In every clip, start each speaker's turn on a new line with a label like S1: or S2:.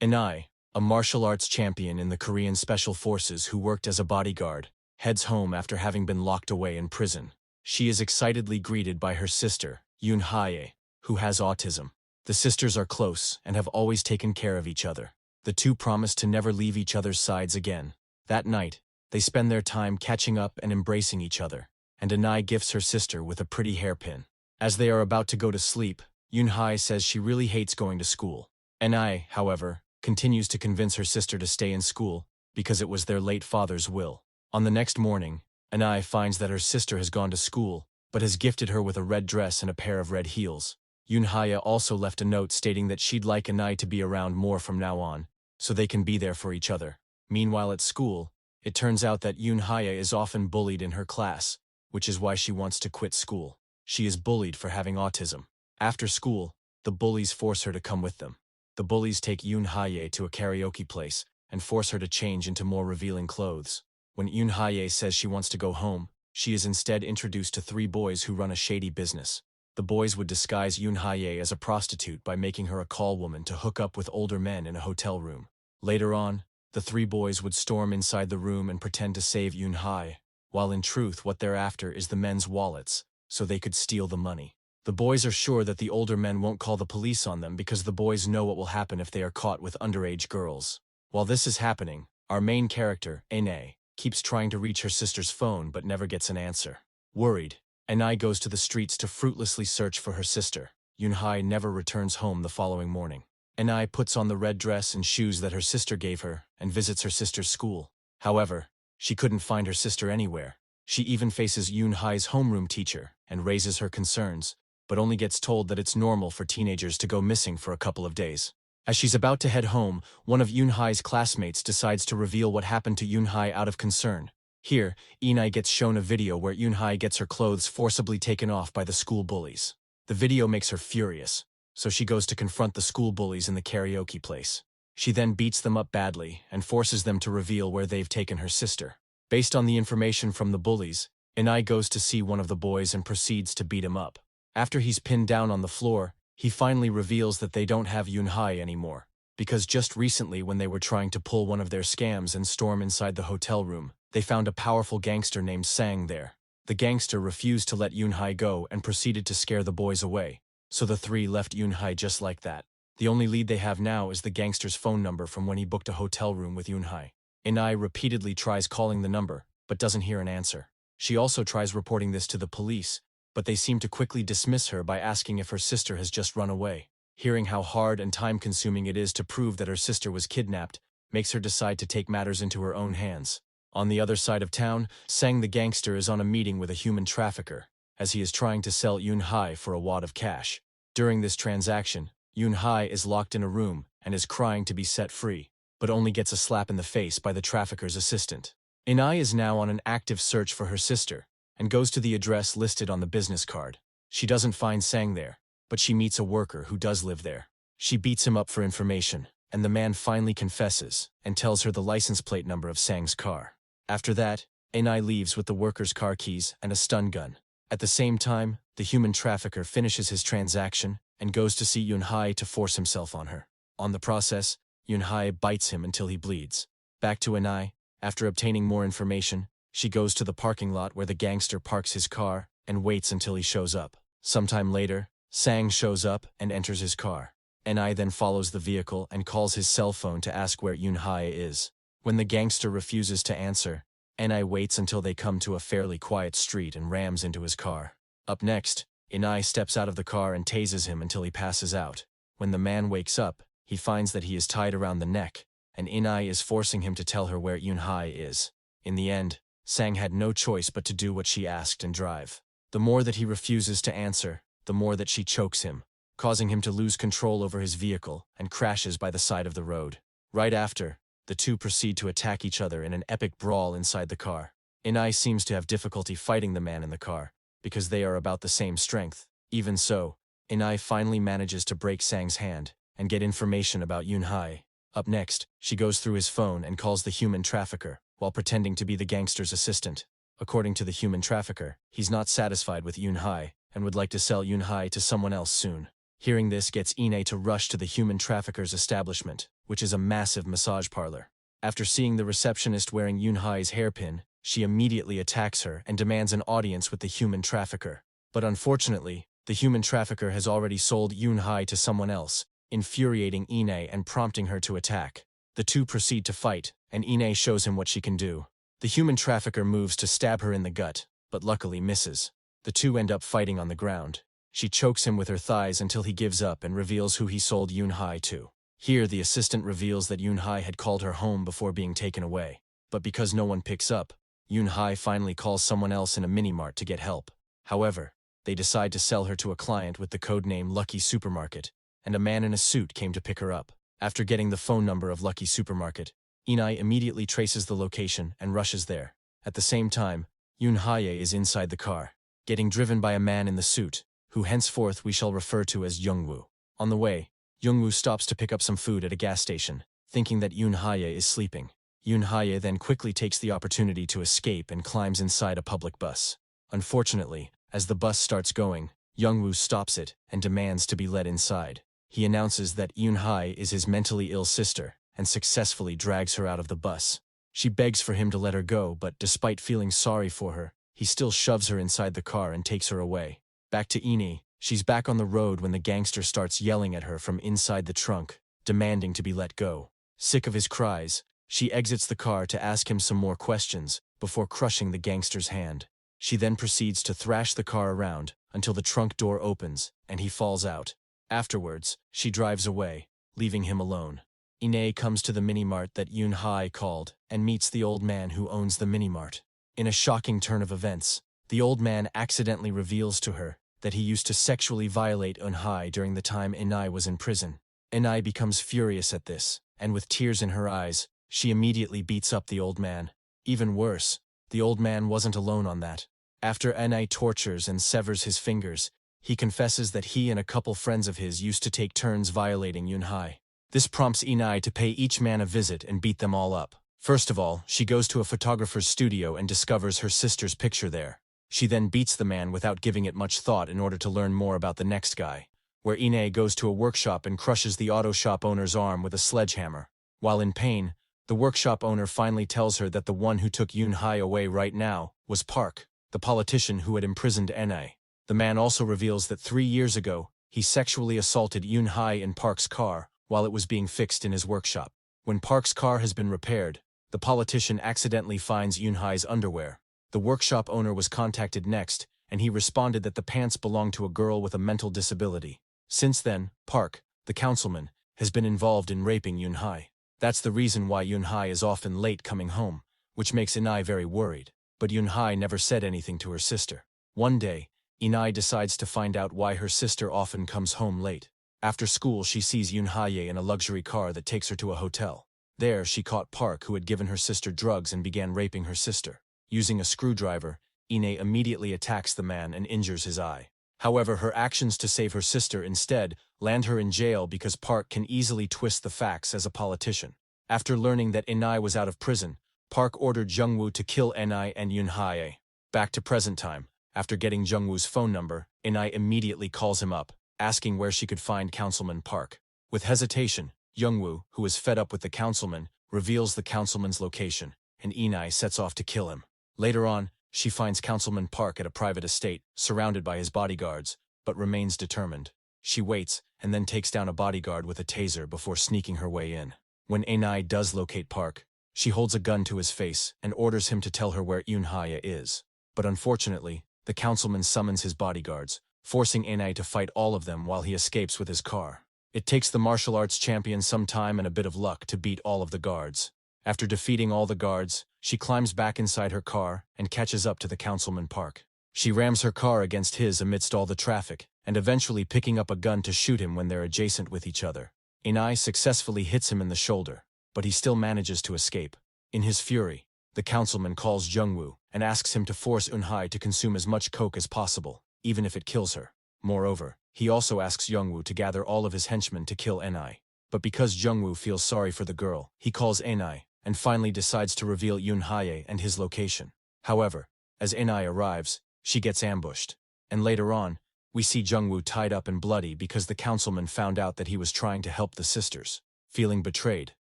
S1: Inai, a martial arts champion in the Korean Special Forces who worked as a bodyguard, heads home after having been locked away in prison. She is excitedly greeted by her sister, Yoon Hae, who has autism. The sisters are close and have always taken care of each other. The two promise to never leave each other's sides again. That night, they spend their time catching up and embracing each other, and Inai gifts her sister with a pretty hairpin. As they are about to go to sleep, Yoon Hae says she really hates going to school. Inai, however, continues to convince her sister to stay in school because it was their late father's will. On the next morning, Inai finds that her sister has gone to school, but has gifted her with a red dress and a pair of red heels. Yoon Hae also left a note stating that she'd like Inai to be around more from now on, so they can be there for each other. Meanwhile at school, it turns out that Yoon Hae is often bullied in her class, which is why she wants to quit school. She is bullied for having autism. After school, the bullies force her to come with them. The bullies take Yoon Hae to a karaoke place and force her to change into more revealing clothes. When Yoon Hae says she wants to go home, she is instead introduced to three boys who run a shady business. The boys would disguise Yoon Hae as a prostitute by making her a call woman to hook up with older men in a hotel room. Later on, the three boys would storm inside the room and pretend to save Yoon Hae, while in truth what they're after is the men's wallets, so they could steal the money. The boys are sure that the older men won't call the police on them because the boys know what will happen if they are caught with underage girls. While this is happening, our main character, Inai, keeps trying to reach her sister's phone but never gets an answer. Worried, Inai goes to the streets to fruitlessly search for her sister. Yoon Hae never returns home the following morning. Inai puts on the red dress and shoes that her sister gave her and visits her sister's school. However, she couldn't find her sister anywhere. She even faces Yoon Hae's homeroom teacher and raises her concerns, but only gets told that it's normal for teenagers to go missing for a couple of days. As she's about to head home, one of Yoon Hae's classmates decides to reveal what happened to Yoon Hae out of concern. Here, Inai gets shown a video where Yoon Hae gets her clothes forcibly taken off by the school bullies. The video makes her furious, so she goes to confront the school bullies in the karaoke place. She then beats them up badly and forces them to reveal where they've taken her sister. Based on the information from the bullies, Inai goes to see one of the boys and proceeds to beat him up. After he's pinned down on the floor, he finally reveals that they don't have Yoon Hae anymore, because just recently when they were trying to pull one of their scams and storm inside the hotel room, they found a powerful gangster named Sang there. The gangster refused to let Yoon Hae go and proceeded to scare the boys away, so the three left Yoon Hae just like that. The only lead they have now is the gangster's phone number from when he booked a hotel room with Yoon Hae. Inai repeatedly tries calling the number, but doesn't hear an answer. She also tries reporting this to the police, but they seem to quickly dismiss her by asking if her sister has just run away. Hearing how hard and time-consuming it is to prove that her sister was kidnapped makes her decide to take matters into her own hands. On the other side of town, Sang the gangster is on a meeting with a human trafficker, as he is trying to sell Yoon Hae for a wad of cash. During this transaction, Yoon Hae is locked in a room and is crying to be set free, but only gets a slap in the face by the trafficker's assistant. Inai is now on an active search for her sister, and goes to the address listed on the business card. She doesn't find Sang there, but she meets a worker who does live there. She beats him up for information, and the man finally confesses and tells her the license plate number of Sang's car. After that, Inai leaves with the worker's car keys and a stun gun. At the same time, the human trafficker finishes his transaction and goes to see Yoon Hae to force himself on her. On the process, Yoon Hae bites him until he bleeds. Back to Inai, after obtaining more information, she goes to the parking lot where the gangster parks his car and waits until he shows up. Sometime later, Sang shows up and enters his car. Inai then follows the vehicle and calls his cell phone to ask where Yoon Hae is. When the gangster refuses to answer, Inai waits until they come to a fairly quiet street and rams into his car. Up next, Inai steps out of the car and tases him until he passes out. When the man wakes up, he finds that he is tied around the neck, and Inai is forcing him to tell her where Yoon Hae is. In the end, Sang had no choice but to do what she asked and drive. The more that he refuses to answer, the more that she chokes him, causing him to lose control over his vehicle and crashes by the side of the road. Right after, the two proceed to attack each other in an epic brawl inside the car. Inai seems to have difficulty fighting the man in the car, because they are about the same strength. Even so, Inai finally manages to break Sang's hand and get information about Yoon Hae. Up next, she goes through his phone and calls the human trafficker, while pretending to be the gangster's assistant. According to the human trafficker, he's not satisfied with Yoon Hae and would like to sell Yoon Hae to someone else soon. Hearing this gets Ine to rush to the human trafficker's establishment, which is a massive massage parlor. After seeing the receptionist wearing Yunhai's hairpin, she immediately attacks her and demands an audience with the human trafficker. But unfortunately, the human trafficker has already sold Yunhai to someone else, infuriating Ine and prompting her to attack. The two proceed to fight, and Ine shows him what she can do. The human trafficker moves to stab her in the gut, but luckily misses. The two end up fighting on the ground. She chokes him with her thighs until he gives up and reveals who he sold Yunhai to. Here, the assistant reveals that Yunhai had called her home before being taken away. But because no one picks up, Yunhai finally calls someone else in a mini-mart to get help. However, they decide to sell her to a client with the codename Lucky Supermarket, and a man in a suit came to pick her up. After getting the phone number of Lucky Supermarket, Ine immediately traces the location and rushes there. At the same time, Yunhai is inside the car, getting driven by a man in the suit, who henceforth we shall refer to as Youngwoo. On the way, Youngwoo stops to pick up some food at a gas station, thinking that Yunhai is sleeping. Yunhai then quickly takes the opportunity to escape and climbs inside a public bus. Unfortunately, as the bus starts going, Youngwoo stops it and demands to be let inside. He announces that Yunhai is his mentally ill sister and successfully drags her out of the bus. She begs for him to let her go, but despite feeling sorry for her, he still shoves her inside the car and takes her away. Back to Ine, she's back on the road when the gangster starts yelling at her from inside the trunk, demanding to be let go. Sick of his cries, she exits the car to ask him some more questions before crushing the gangster's hand. She then proceeds to thrash the car around until the trunk door opens and he falls out. Afterwards, she drives away, leaving him alone. Ine comes to the mini-mart that Yunhai called and meets the old man who owns the mini-mart. In a shocking turn of events, the old man accidentally reveals to her that he used to sexually violate Yunhai during the time Ine was in prison. Ine becomes furious at this, and with tears in her eyes, she immediately beats up the old man. Even worse, the old man wasn't alone on that. After Ine tortures and severs his fingers, he confesses that he and a couple friends of his used to take turns violating Yunhai. This prompts Ine to pay each man a visit and beat them all up. First of all, she goes to a photographer's studio and discovers her sister's picture there. She then beats the man without giving it much thought in order to learn more about the next guy, where Ine goes to a workshop and crushes the auto shop owner's arm with a sledgehammer. While in pain, the workshop owner finally tells her that the one who took Yunhai away right now was Park, the politician who had imprisoned Ine. The man also reveals that 3 years ago, he sexually assaulted Yunhai in Park's car while it was being fixed in his workshop. When Park's car has been repaired, the politician accidentally finds Yunhai's underwear. The workshop owner was contacted next, and he responded that the pants belonged to a girl with a mental disability. Since then, Park, the councilman, has been involved in raping Yunhai. That's the reason why Yunhai is often late coming home, which makes Ine very worried. But Yunhai never said anything to her sister. One day, Ine decides to find out why her sister often comes home late. After school, she sees Yunhai in a luxury car that takes her to a hotel. There, she caught Park, who had given her sister drugs and began raping her sister. Using a screwdriver, Ine immediately attacks the man and injures his eye. However, her actions to save her sister instead land her in jail because Park can easily twist the facts as a politician. After learning that Ine was out of prison, Park ordered Jungwoo to kill Ine and Yunhai. Back to present time, after getting Jungwoo's phone number, Ine immediately calls him up, asking where she could find Councilman Park. With hesitation, Jungwoo, who is fed up with the councilman, reveals the councilman's location, and Ine sets off to kill him. Later on, she finds Councilman Park at a private estate, surrounded by his bodyguards, but remains determined. She waits, and then takes down a bodyguard with a taser before sneaking her way in. When Ine does locate Park, she holds a gun to his face and orders him to tell her where Yunhai is. But unfortunately, the councilman summons his bodyguards, forcing Ine to fight all of them while he escapes with his car. It takes the martial arts champion some time and a bit of luck to beat all of the guards. After defeating all the guards, she climbs back inside her car and catches up to the Councilman Park. She rams her car against his amidst all the traffic, and eventually picking up a gun to shoot him when they're adjacent with each other. Ine successfully hits him in the shoulder, but he still manages to escape. In his fury, the councilman calls Jungwoo and asks him to force Yunhai to consume as much coke as possible, even if it kills her. Moreover, he also asks Jungwoo to gather all of his henchmen to kill Ine. But because Jungwoo feels sorry for the girl, he calls Ine and finally decides to reveal Yunhai and his location. However, as Ine arrives, she gets ambushed. And later on, We see Jungwoo tied up and bloody because the councilman found out that he was trying to help the sisters. Feeling betrayed,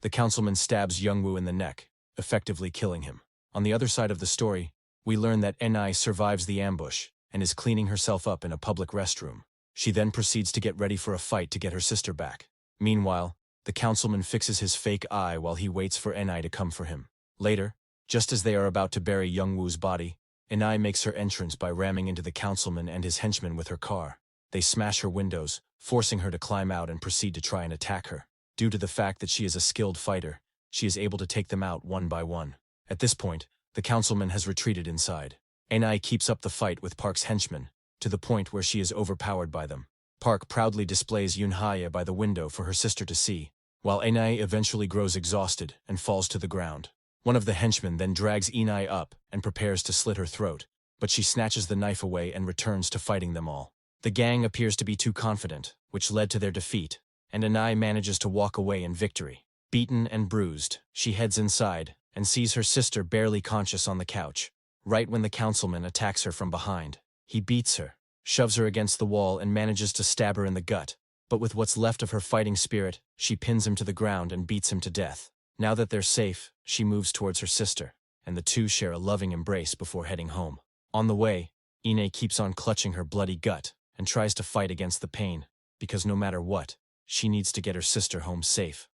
S1: the councilman stabs Jungwoo in the neck, effectively killing him. On the other side of the story, we learn that Enai survives the ambush and is cleaning herself up in a public restroom. She then proceeds to get ready for a fight to get her sister back. Meanwhile, the councilman fixes his fake eye while he waits for Enai to come for him. Later, just as they are about to bury Jungwoo's body, Enai makes her entrance by ramming into the councilman and his henchmen with her car. They smash her windows, forcing her to climb out and proceed to try and attack her. Due to the fact that she is a skilled fighter, she is able to take them out one by one. At this point, the councilman has retreated inside. Enai keeps up the fight with Park's henchmen, to the point where she is overpowered by them. Park proudly displays Yoonhae by the window for her sister to see, while Enai eventually grows exhausted and falls to the ground. One of the henchmen then drags Enai up and prepares to slit her throat, but she snatches the knife away and returns to fighting them all. The gang appears to be too confident, which led to their defeat, and Enai manages to walk away in victory. Beaten and bruised, she heads inside and sees her sister barely conscious on the couch, right when the councilman attacks her from behind. He beats her, shoves her against the wall and manages to stab her in the gut, but with what's left of her fighting spirit, she pins him to the ground and beats him to death. Now that they're safe, she moves towards her sister, and the two share a loving embrace before heading home. On the way, Ine keeps on clutching her bloody gut and tries to fight against the pain, because no matter what, she needs to get her sister home safe.